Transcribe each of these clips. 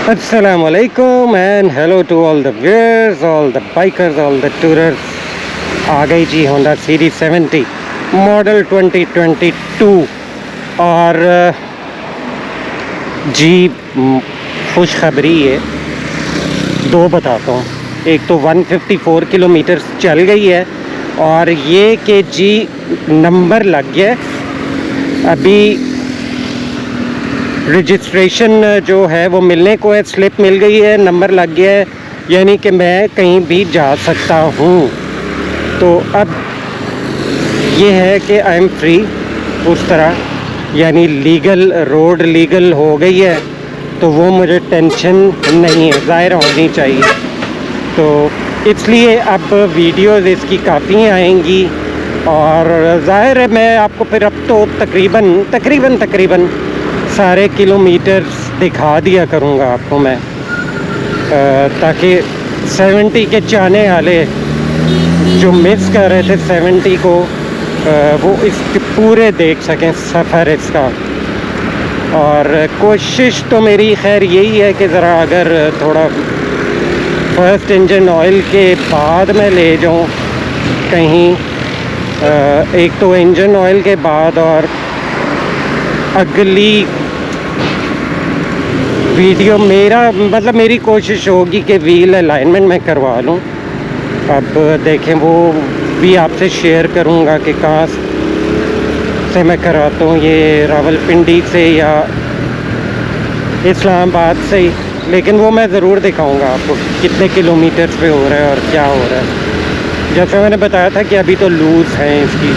Assalamualaikum and hello to all the viewers, all the bikers, all the tourers. आ गई जी Honda series 70 model 2022 और जी खुशखबरी है, दो बताता हूँ। एक तो 154 किलोमीटर चल गई है और ये कि जी नंबर लग गया है। अभी रजिस्ट्रेशन जो है वो मिलने को है, स्लिप मिल गई है, नंबर लग गया है, यानी कि मैं कहीं भी जा सकता हूँ। तो अब ये है कि आई एम फ्री उस तरह, यानी लीगल रोड लीगल हो गई है, तो वो मुझे टेंशन नहीं है, ज़ाहिर होनी चाहिए। तो इसलिए अब वीडियोज़ इसकी काफ़ी आएंगी और ज़ाहिर है मैं आपको फिर अब तो तकरीबन सारे किलोमीटर्स दिखा दिया करूँगा आपको मैं, ताकि 70 के चाहने वाले जो मिस कर रहे थे 70 को वो इसके पूरे देख सकें सफ़र इसका। और कोशिश तो मेरी खैर यही है कि ज़रा अगर थोड़ा फर्स्ट इंजन ऑयल के बाद मैं ले जाऊँ कहीं, एक तो इंजन ऑयल के बाद, और अगली वीडियो मेरी कोशिश होगी कि व्हील अलाइनमेंट में करवा लूँ। अब देखें वो भी आपसे शेयर करूँगा कि कहाँ से मैं कराता हूँ, ये रावलपिंडी से या इस्लामाबाद से ही, लेकिन वो मैं ज़रूर दिखाऊँगा आपको कितने किलोमीटर पे हो रहा है और क्या हो रहा है। जैसे मैंने बताया था कि अभी तो लूज़ हैं इसकी,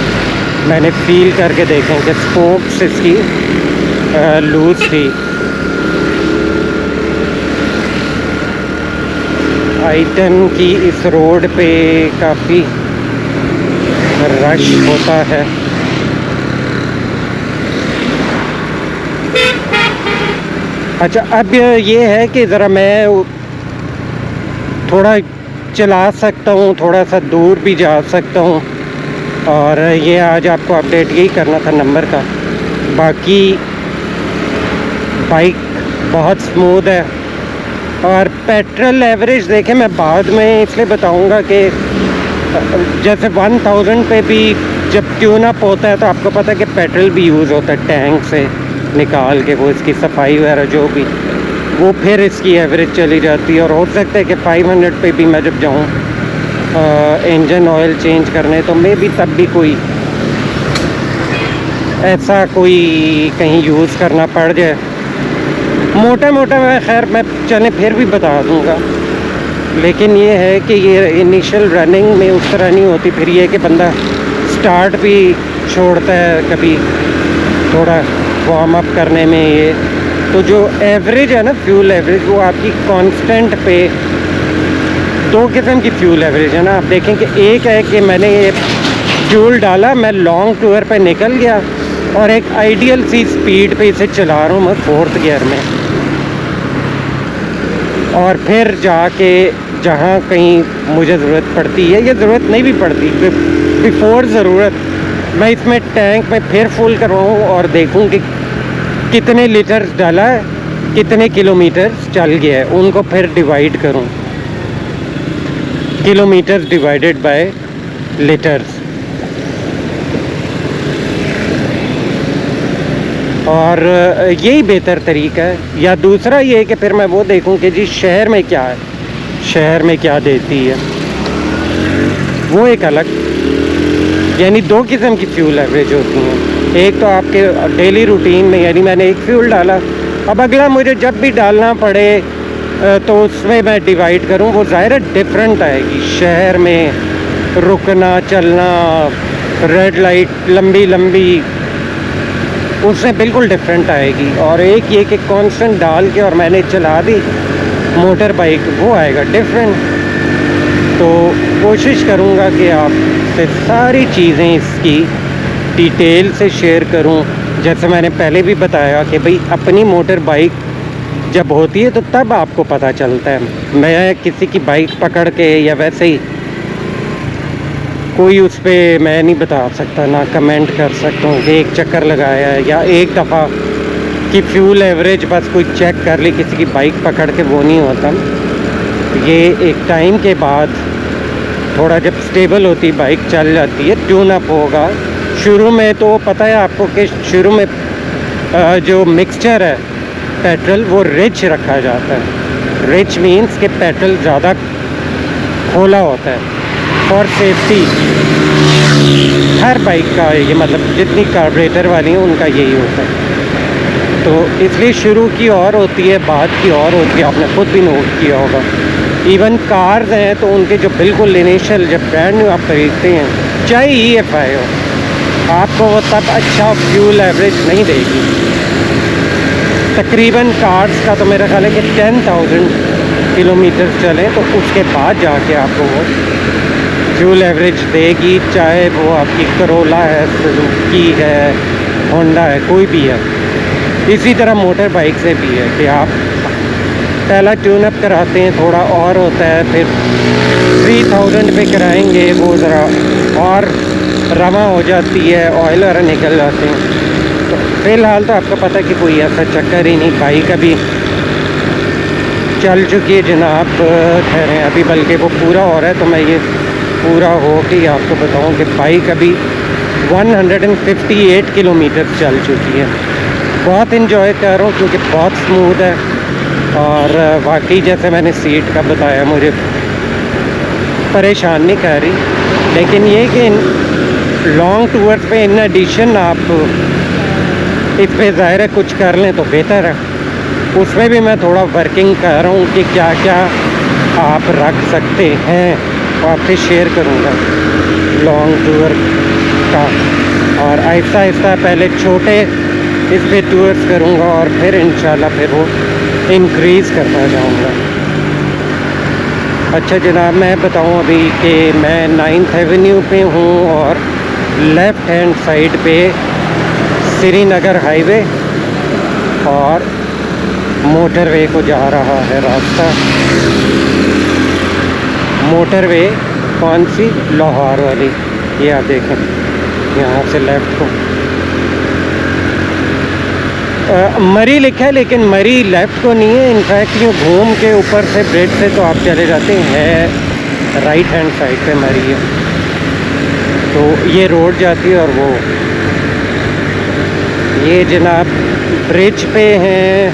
मैंने फील करके देखें कि स्पोक्स इसकी लूज़ थी। आई-10 की इस रोड पे काफ़ी रश होता है। अच्छा, अब ये है कि ज़रा मैं थोड़ा चला सकता हूँ, थोड़ा सा दूर भी जा सकता हूँ, और ये आज आपको अपडेट यही करना था नंबर का। बाकी बाइक बहुत स्मूथ है और पेट्रोल एवरेज देखें मैं बाद में इसलिए बताऊंगा कि जैसे 1000 पे भी जब ट्यून अप होता है तो आपको पता है कि पेट्रोल भी यूज़ होता है टैंक से निकाल के, वो इसकी सफाई वगैरह जो भी, वो फिर इसकी एवरेज चली जाती है। और हो सकता है कि 500 पे भी मैं जब जाऊँ इंजन ऑयल चेंज करने तो मे भी तब भी कोई ऐसा कोई कहीं यूज़ करना पड़ जाए। मोटा मैं खैर मैं चलें फिर भी बता दूंगा, लेकिन ये है कि ये इनिशियल रनिंग में उस तरह नहीं होती, फिर ये कि बंदा स्टार्ट भी छोड़ता है कभी थोड़ा वार्म अप करने में। ये तो जो एवरेज है ना फ्यूल एवरेज, वो आपकी कांस्टेंट पे दो किस्म की फ्यूल एवरेज है ना। आप देखें कि एक है कि मैंने ये फ्यूल डाला, मैं लॉन्ग टूर पे निकल गया, और एक आइडियल सी स्पीड पे इसे चला रहा हूँ मैं 4th गियर में, और फिर जाके जहाँ कहीं मुझे ज़रूरत पड़ती है, ये ज़रूरत नहीं भी पड़ती, बिफोर ज़रूरत मैं इसमें टैंक में फिर फुल करवाऊँ और देखूँ कि कितने लीटर डाला है, कितने किलोमीटर चल गया है, उनको फिर डिवाइड करूँ, किलोमीटर डिवाइडेड बाय लीटर्स। और यही बेहतर तरीका है। या दूसरा ये है कि फिर मैं वो देखूं कि जी शहर में क्या है, शहर में क्या देती है, वो एक अलग, यानी दो किस्म की फ्यूल एवरेज होती हैं। एक तो आपके डेली रूटीन में, यानी मैंने एक फ्यूल डाला, अब अगला मुझे जब भी डालना पड़े तो उसमें मैं डिवाइड करूं, वो ज़ाहिर डिफरेंट आएगी। शहर में रुकना चलना, रेड लाइट लंबी उससे बिल्कुल डिफरेंट आएगी। और एक ये कि कांस्टेंट डाल के और मैंने चला दी मोटर बाइक, वो आएगा डिफरेंट। तो कोशिश करूँगा कि आपसे सारी चीज़ें इसकी डिटेल से शेयर करूँ। जैसे मैंने पहले भी बताया कि भाई अपनी मोटर बाइक जब होती है तो तब आपको पता चलता है। मैं किसी की बाइक पकड़ के या वैसे ही कोई उस पर मैं नहीं बता सकता, ना कमेंट कर सकता हूँ कि एक चक्कर लगाया है या एक दफ़ा कि फ्यूल एवरेज बस कोई चेक कर ली किसी की बाइक पकड़ के, वो नहीं होता। ये एक टाइम के बाद थोड़ा जब स्टेबल होती बाइक, चल जाती है, ट्यून अप होगा। शुरू में तो पता है आपको कि शुरू में जो मिक्सचर है पेट्रोल वो रिच रखा जाता है। रिच मीन्स कि पेट्रोल ज़्यादा खोला होता है फॉर सेफ्टी। हर बाइक का ये मतलब जितनी कार्बोरेटर वाली हैं उनका यही होता है। तो इसलिए शुरू की और होती है, बाद की और होती है, आपने खुद भी नोट किया होगा। इवन कार्स हैं तो उनके जो बिल्कुल इनिशियल जब ब्रांड न्यू आप खरीदते हैं, चाहे EFI हो, आपको वो तब अच्छा फ्यूल एवरेज नहीं देगी। तकरीबन कार्स का तो मेरा ख्याल है कि 10,000 किलोमीटर चलें तो उसके बाद जाके आपको वो फ्यूल एवरेज देगी, चाहे वो आपकी करोला है, सुजुकी है, होंडा है, कोई भी है। इसी तरह मोटर बाइक से भी है कि आप पहला ट्यूनअप कराते हैं, थोड़ा और होता है, फिर 3000 पे कराएंगे, वो ज़रा और रमा हो जाती है, ऑयल वगैरह निकल जाते हैं। तो फ़िलहाल तो आपको पता है कि कोई ऐसा चक्कर ही नहीं। बाइक अभी चल चुकी है जनाब, ठहरें अभी, बल्कि वो पूरा हो रहा है, तो मैं ये पूरा हो के आपको बताऊं कि बाइक अभी 158 किलोमीटर चल चुकी है। बहुत इन्जॉय कर रहा हूँ क्योंकि बहुत स्मूथ है, और वाकई जैसे मैंने सीट का बताया मुझे परेशान नहीं कर रही। लेकिन ये कि लॉन्ग टूर्स पे इन एडिशन आप इस पर ज़ाहिर है कुछ कर लें तो बेहतर है। उसमें भी मैं थोड़ा वर्किंग कर रहा हूँ कि क्या क्या आप रख सकते हैं, आपसे शेयर करूँगा लॉन्ग टूर का। और आहिस्ता आहिस्ता पहले छोटे इस पे टूर्स करूँगा और फिर इंशाल्लाह फिर वो इंक्रीज़ करता जाऊँगा। अच्छा जनाब, मैं बताऊँ अभी कि मैं 9th एवेन्यू पे हूँ और लेफ़्ट हैंड साइड पे श्रीनगर हाईवे और मोटरवे को जा रहा है रास्ता। मोटरवे कौन सी? लाहौर वाली। ये आप देखें यहाँ से लेफ़्ट को मरी लिखा है, लेकिन मरी लेफ़्ट को नहीं है। इनफैक्ट यूँ घूम के ऊपर से ब्रिज से तो आप चले जाते हैं, राइट हैंड साइड पे मरी है। तो ये रोड जाती है और वो ये जनाब ब्रिज पे हैं।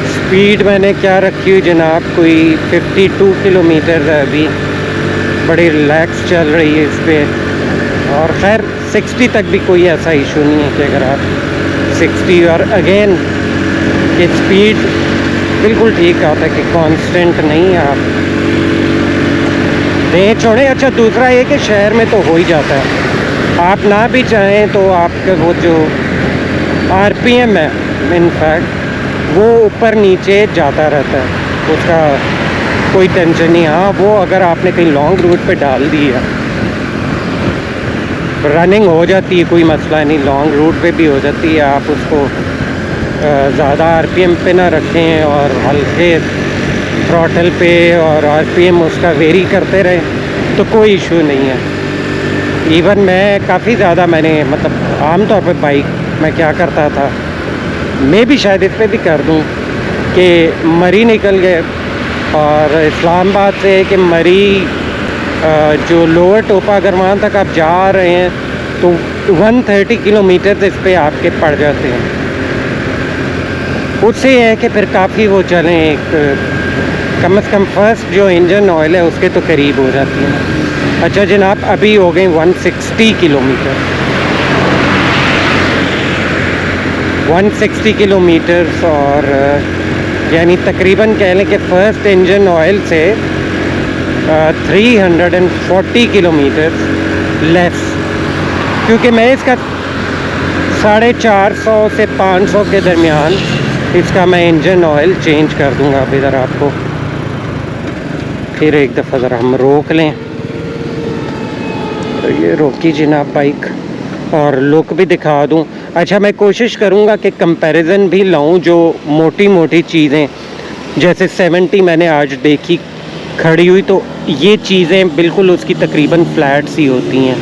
स्पीड मैंने क्या रखी हुई जनाब, कोई 52 किलोमीटर है अभी, बड़ी रिलैक्स चल रही है इस पर। और ख़ैर 60 तक भी कोई ऐसा इशू नहीं है कि अगर आप 60 और अगेन कि स्पीड बिल्कुल ठीक आता है कि कांस्टेंट नहीं है, आप दें छोड़ें। अच्छा दूसरा ये कि शहर में तो हो ही जाता है, आप ना भी चाहें तो आपका वो जो RPM है इनफैक्ट वो ऊपर नीचे जाता रहता है, उसका कोई टेंशन नहीं। हाँ वो अगर आपने कहीं लॉन्ग रूट पे डाल दी है, रनिंग हो जाती है, कोई मसला नहीं, लॉन्ग रूट पे भी हो जाती है। आप उसको ज़्यादा RPM पे ना रखें और हल्के थ्रॉटल पे और RPM उसका वेरी करते रहें तो कोई इशू नहीं है। इवन मैं काफ़ी ज़्यादा मैंने मतलब आमतौर पे बाइक मैं क्या करता था, मैं भी शायद इस पर भी कर दूं कि मरी निकल गए और इस्लामाबाद से कि मरी जो लोअर टोपा अगर वहाँ तक आप जा रहे हैं तो 130 किलोमीटर इस पर आपके पड़ जाते हैं। उससे यह है कि फिर काफ़ी वो चलें, एक कम से कम फर्स्ट जो इंजन ऑयल है उसके तो करीब हो जाती है। अच्छा जनाब अभी हो गए 160 किलोमीटर, 160 किलोमीटर्स और यानी तकरीबन कह लें कि फ़र्स्ट इंजन ऑयल से 340 किलोमीटर लेस, क्योंकि मैं इसका 450 से 500 के दरमियान इसका मैं इंजन ऑयल चेंज कर दूंगा। अब इधर आपको फिर एक दफ़ा ज़रा हम रोक लें, तो ये रोकी जनाब बाइक और लुक भी दिखा दूं। अच्छा मैं कोशिश करूंगा कि कंपैरिजन भी लाऊं, जो मोटी मोटी चीज़ें जैसे 70 मैंने आज देखी खड़ी हुई, तो ये चीज़ें बिल्कुल उसकी तकरीबन फ्लैट सी होती हैं।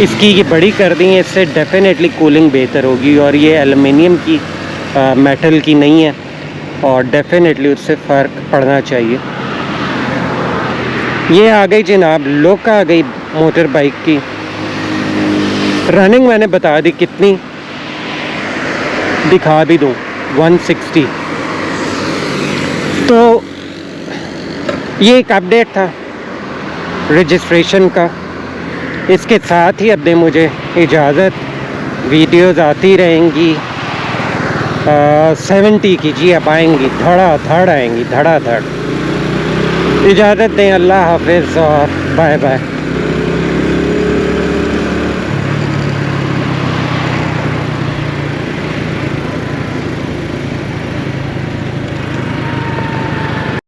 इसकी ये बड़ी कर दी है, इससे डेफिनेटली कूलिंग बेहतर होगी। और ये एलुमिनियम की मेटल की नहीं है और डेफिनेटली उससे फ़र्क पड़ना चाहिए। ये आ गई जनाब लुक आ गई मोटर बाइक की। रनिंग मैंने बता दी कितनी, दिखा भी दूँ 160। तो ये एक अपडेट था रजिस्ट्रेशन का। इसके साथ ही अब दे मुझे इजाज़त, वीडियोज़ आती रहेंगी 70 की जी अब आएंगी, धड़ाधड़ आएंगी, धड़ाधड़। इजाज़त दें, अल्लाह हाफ़िज़ और बाय बाय।